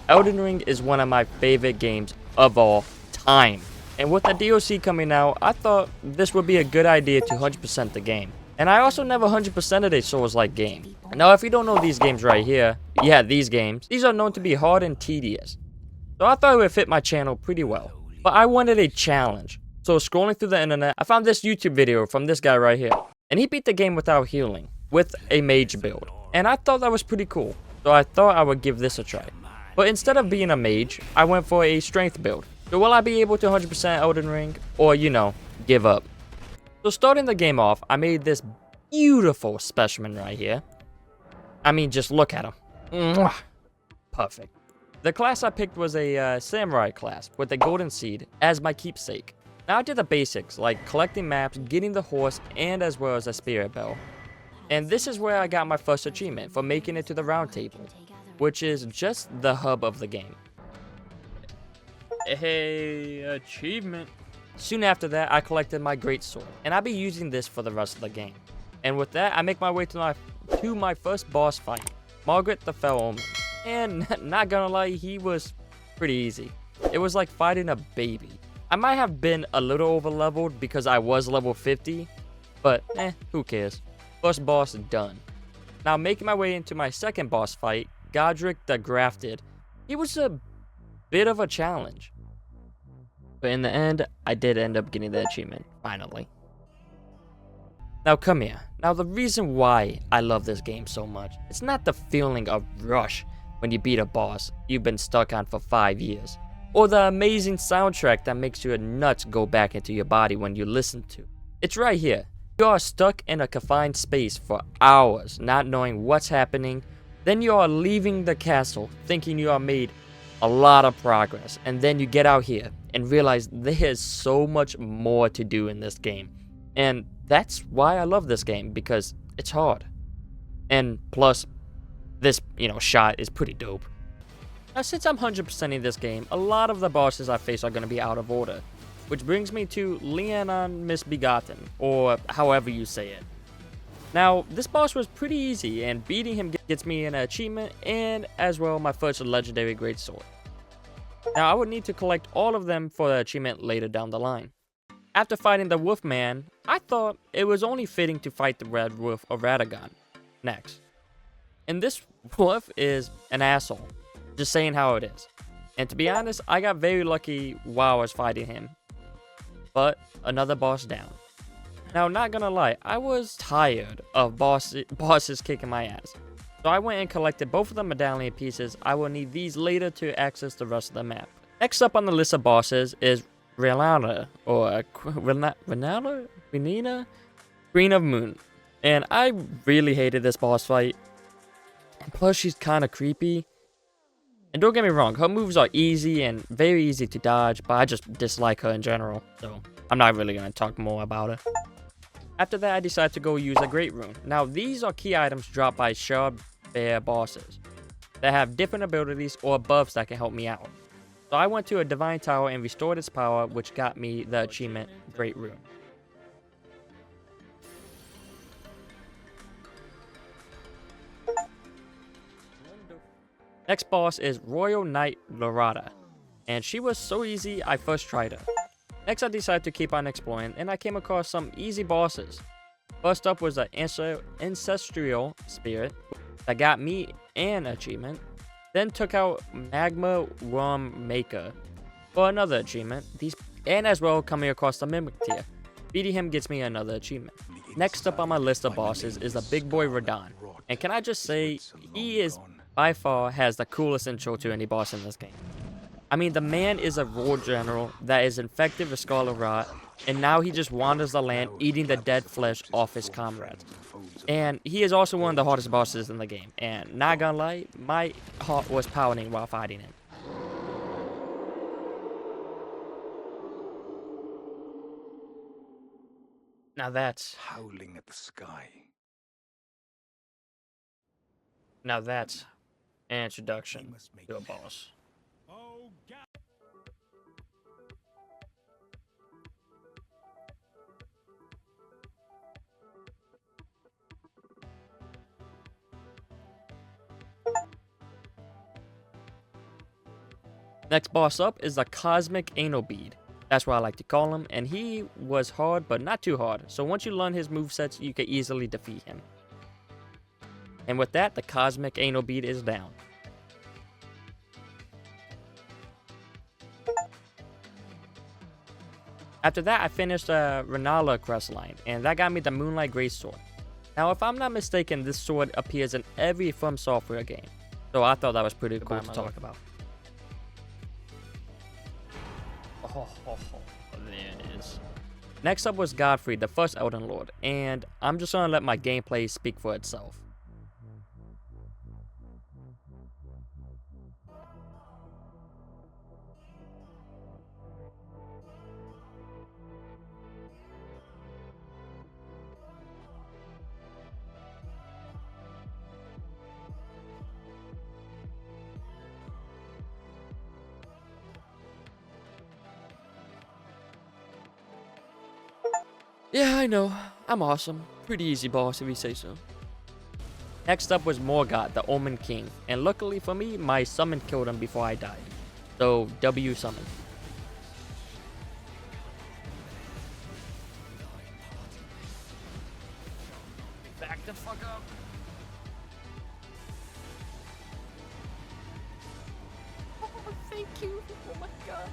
Elden Ring is one of my favorite games of all time. And with the DLC coming out, I thought this would be a good idea to 100% the game. And I also never 100%ed a Souls-like game. Now, if you don't know these games right here, yeah, these games, these are known to be hard and tedious. So I thought it would fit my channel pretty well. But I wanted a challenge. So scrolling through the internet, I found this YouTube video from this guy right here. And he beat the game without healing, with a mage build. And I thought that was pretty cool. So I thought I would give this a try. But instead of being a mage, I went for a strength build. So will I be able to 100% Elden Ring? Or, you know, give up? So starting the game off, I made this beautiful specimen right here. I mean, just look at him. Mwah. Perfect. The class I picked was a samurai class with a golden seed as my keepsake. Now I did the basics like collecting maps, getting the horse, and as well as a spirit bell. And this is where I got my first achievement for making it to the round table, which is just the hub of the game. Hey, achievement. Soon after that, I collected my greatsword, and I'll be using this for the rest of the game. And with that, I make my way to my first boss fight, Margaret the Fell Omen. And not gonna lie, he was pretty easy. It was like fighting a baby. I might have been a little over leveled because I was level 50, but who cares. First boss done. Now making my way into my second boss fight, Godric the Grafted. He was a bit of a challenge. But in the end, I did end up getting the achievement, finally. Now come here. Now the reason why I love this game so much, it's not the feeling of rush when you beat a boss you've been stuck on for 5 years, or the amazing soundtrack that makes your nuts go back into your body when you listen to. It's right here. You are stuck in a confined space for hours, not knowing what's happening. Then you are leaving the castle, thinking you are made a lot of progress, and then you get out here and realize there's so much more to do in this game. And that's why I love this game, because it's hard. And plus, this, shot is pretty dope. Now, since I'm 100%ing this game, a lot of the bosses I face are going to be out of order. Which brings me to Leonon Misbegotten, or however you say it. Now, this boss was pretty easy, and beating him gets me an achievement, and as well my first legendary greatsword. Now, I would need to collect all of them for the achievement later down the line. After fighting the Wolfman, I thought it was only fitting to fight the Red Wolf of Radagon next. And this wolf is an asshole, just saying how it is. And to be honest, I got very lucky while I was fighting him. But another boss down. Now, not gonna lie, I was tired of bosses kicking my ass. So I went and collected both of the medallion pieces. I will need these later to access the rest of the map. Next up on the list of bosses is Renana, or Renina? Queen of Moon. And I really hated this boss fight. And plus, she's kind of creepy. And don't get me wrong, her moves are easy and very easy to dodge, but I just dislike her in general, so I'm not really going to talk more about her. After that, I decided to go use a Great Rune. Now, these are key items dropped by Shard Bear bosses that have different abilities or buffs that can help me out. So I went to a Divine Tower and restored its power, which got me the achievement Great Rune. Next boss is Royal Knight Lorada, and she was so easy I first tried her. Next I decided to keep on exploring, and I came across some easy bosses. First up was the Ancestral Spirit that got me an achievement, then took out Magma Worm Maker for another achievement, and as well coming across the Mimic Tier. Beating him gets me another achievement. Next up on my list of bosses is the big boy Radahn, and can I just say, he is by far has the coolest intro to any boss in this game. I mean, the man is a war general that is infected with scarlet rot, and now he just wanders the land eating the dead flesh off his comrades. And he is also one of the hardest bosses in the game, and not gonna lie, my heart was pounding while fighting him. Now that's howling at the sky. Now that's an introduction to a boss. Next boss up is the Cosmic Anal Bead. That's what I like to call him, and he was hard, but not too hard. So once you learn his movesets, you can easily defeat him. And with that, the Cosmic Anal Bead is down. After that, I finished Renala quest line, and that got me the Moonlight Greatsword. Now, if I'm not mistaken, this sword appears in every From Software game, so I thought that was pretty cool to talk about. Oh, there it is. Next up was Godfrey, the first Elden Lord, and I'm just gonna let my gameplay speak for itself. Yeah, I know. I'm awesome. Pretty easy boss if you say so. Next up was Morgoth, the Omen King. And luckily for me, my summon killed him before I died. So, W summon. Back the fuck up. Oh, thank you. Oh my god.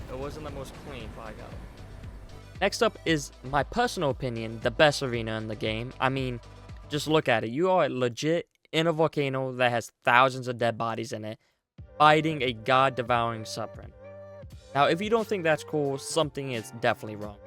It wasn't the most clean, but I got it. Next up is, my personal opinion, the best arena in the game. I mean, just look at it. You are legit in a volcano that has thousands of dead bodies in it, fighting a god-devouring serpent. Now, if you don't think that's cool, something is definitely wrong.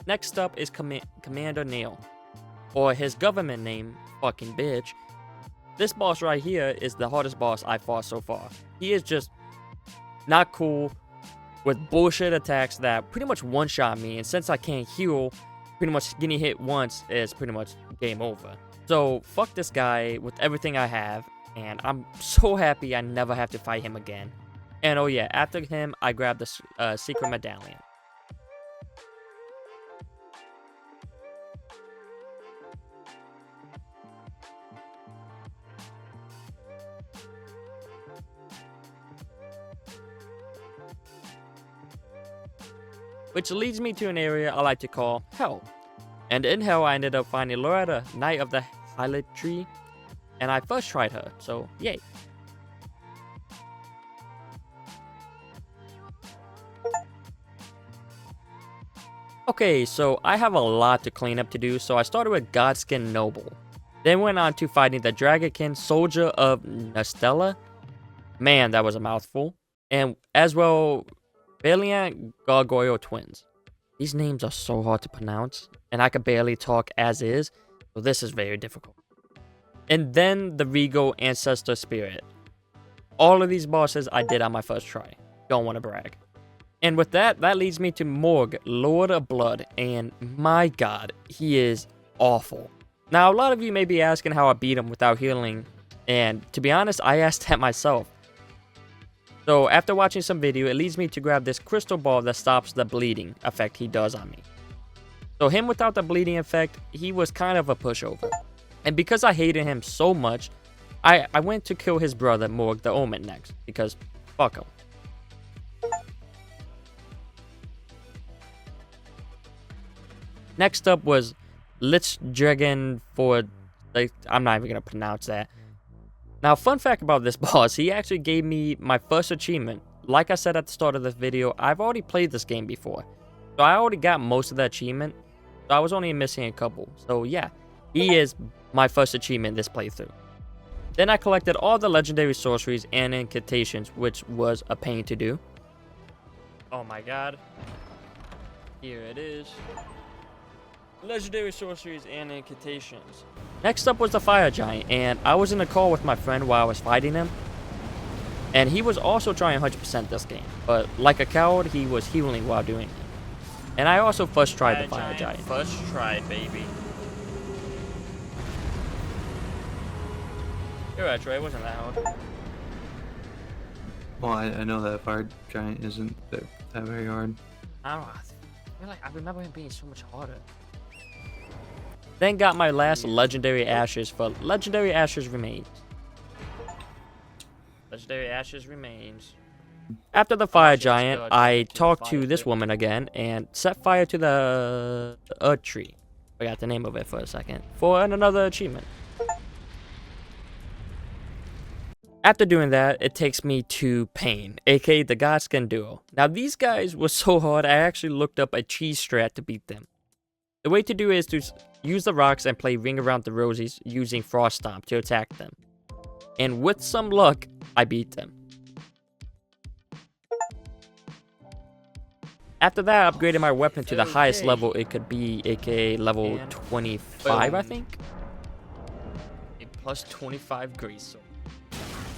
Next up is Commander Neil, or his government name, fucking bitch. This boss right here is the hardest boss I fought so far. He is just not cool with bullshit attacks that pretty much one-shot me, and since I can't heal, pretty much getting hit once is pretty much game over. So fuck this guy with everything I have, and I'm so happy I never have to fight him again. And oh yeah, after him, I grabbed the secret medallion. Which leads me to an area I like to call Hell. And in Hell, I ended up finding Loretta, Knight of the Hylic Tree, and I first tried her, so yay. Okay, so I have a lot to clean up to do, so I started with Godskin Noble. Then went on to fighting the Dragonkin Soldier of Nastella. Man, that was a mouthful. And as well, Valiant Gargoyle Twins. These names are so hard to pronounce, and I could barely talk as is, so this is very difficult. And then the Regal Ancestor Spirit. All of these bosses I did on my first try. Don't want to brag. And with that, that leads me to Morg, Lord of Blood, and my god, he is awful. Now, a lot of you may be asking how I beat him without healing, and to be honest, I asked that myself. So after watching some video, it leads me to grab this crystal ball that stops the bleeding effect he does on me. So him without the bleeding effect, he was kind of a pushover. And because I hated him so much, I went to kill his brother Morg the Omen next, because fuck him. Next up was Lich Dragon for, like, I'm not even going to pronounce that. Now, fun fact about this boss, he actually gave me my first achievement. Like I said at the start of this video, I've already played this game before. So I already got most of the achievement. So I was only missing a couple. So yeah, he is my first achievement this playthrough. Then I collected all the legendary sorceries and incantations, which was a pain to do. Oh my god. Here it is. Legendary sorceries and incantations. Next up was the Fire Giant, and I was in a call with my friend while I was fighting him. And he was also trying 100% this game, but like a coward, he was healing while doing it. And I also first tried the Fire Giant. First try, baby. You're right, Trey, it wasn't that hard. Well, I know that fire giant isn't that very hard. I don't know. I remember him being so much harder. Then got my last legendary ashes for legendary ashes remains. Legendary ashes remains. After the fire giant, I talked to this woman again and set fire to the earth tree. Forgot the name of it for a second. For another achievement. After doing that, it takes me to Pain, aka the Godskin Duo. Now these guys were so hard, I actually looked up a cheese strat to beat them. The way to do it is to use the rocks and play Ring Around the Rosies using Frost Stomp to attack them. And with some luck, I beat them. After that, I upgraded my weapon to the highest level it could be, aka level 25, I think? A plus 25 Grease Sword.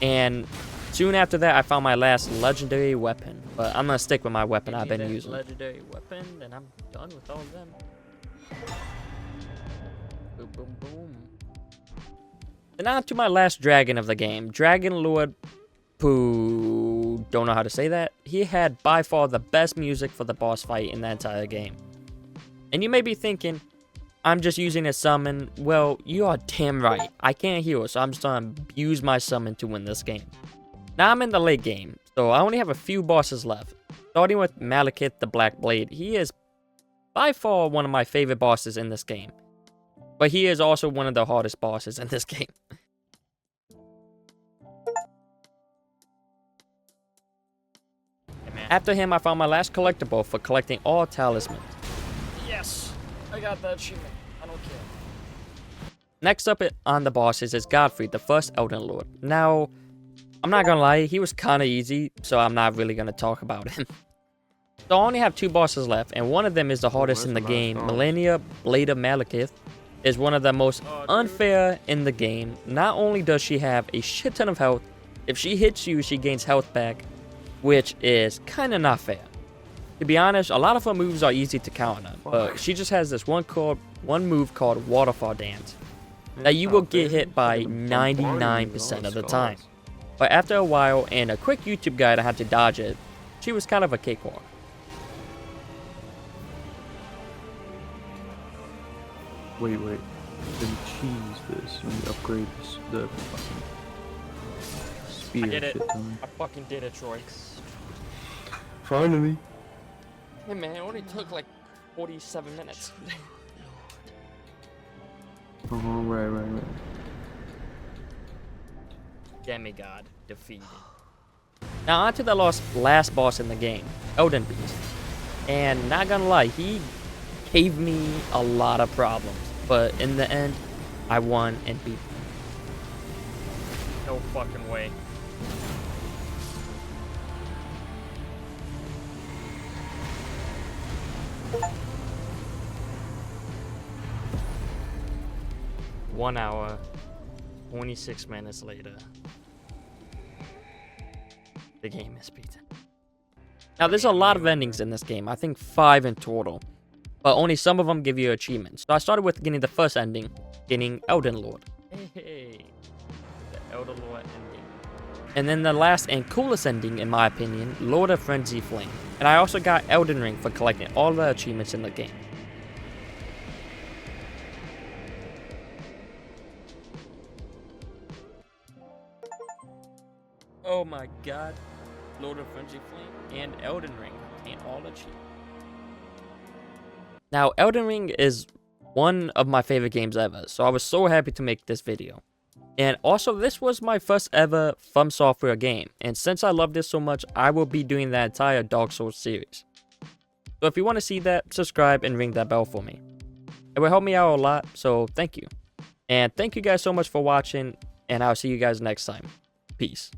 And soon after that, I found my last legendary weapon. But I'm gonna stick with my weapon I've been using. Legendary weapon, and I'm done with all of them. Boom, boom, boom. And on to my last dragon of the game, Dragon Lord Poo. Don't know how to say that. He had by far the best music for the boss fight in the entire game. And you may be thinking, I'm just using a summon. Well, you are damn right. I can't heal, so I'm just gonna use my summon to win this game. Now I'm in the late game, so I only have a few bosses left. Starting with Malekith the Black Blade. He is by far one of my favorite bosses in this game. But he is also one of the hardest bosses in this game. After him, I found my last collectible for collecting all talismans. Yes, I got that achievement. I don't care. Next up on the bosses is Godfrey, the first Elden Lord. Now, I'm not gonna lie, he was kind of easy, so I'm not really gonna talk about him. So I only have 2 bosses left, and one of them is the hardest in the game. Millennia Blade of Malekith is one of the most unfair in the game. Not only does she have a shit ton of health, if she hits you, she gains health back, which is kind of not fair. To be honest, a lot of her moves are easy to counter, but she just has this one move called Waterfall Dance that you will get hit by 99% of the time. But after a while and a quick YouTube guide on how to dodge it, she was kind of a cakewalk. Wait. Then cheese this and upgrade the fucking spear. I did it. Shit ton. I fucking did it, Troy. Finally. Hey man, it only took like 47 minutes. Oh, right. Demigod defeated. Now on to the last boss in the game, Elden Beast. And not gonna lie, he gave me a lot of problems. But in the end, I won and beat him. No fucking way. One hour, 26 minutes later, the game is beaten. Now, there's a lot of endings in this game. I think 5 in total. But only some of them give you achievements. So I started with getting the first ending, getting Elden Lord. Hey, the Elden Lord ending. And then the last and coolest ending, in my opinion, Lord of Frenzy Flame. And I also got Elden Ring for collecting all the achievements in the game. Oh my god. Lord of Frenzy Flame and Elden Ring contain all achievements. Now, Elden Ring is one of my favorite games ever, so I was so happy to make this video. And also, this was my first ever From Software game, and since I love this so much, I will be doing the entire Dark Souls series. So if you want to see that, subscribe and ring that bell for me. It will help me out a lot, so thank you. And thank you guys so much for watching, and I'll see you guys next time. Peace.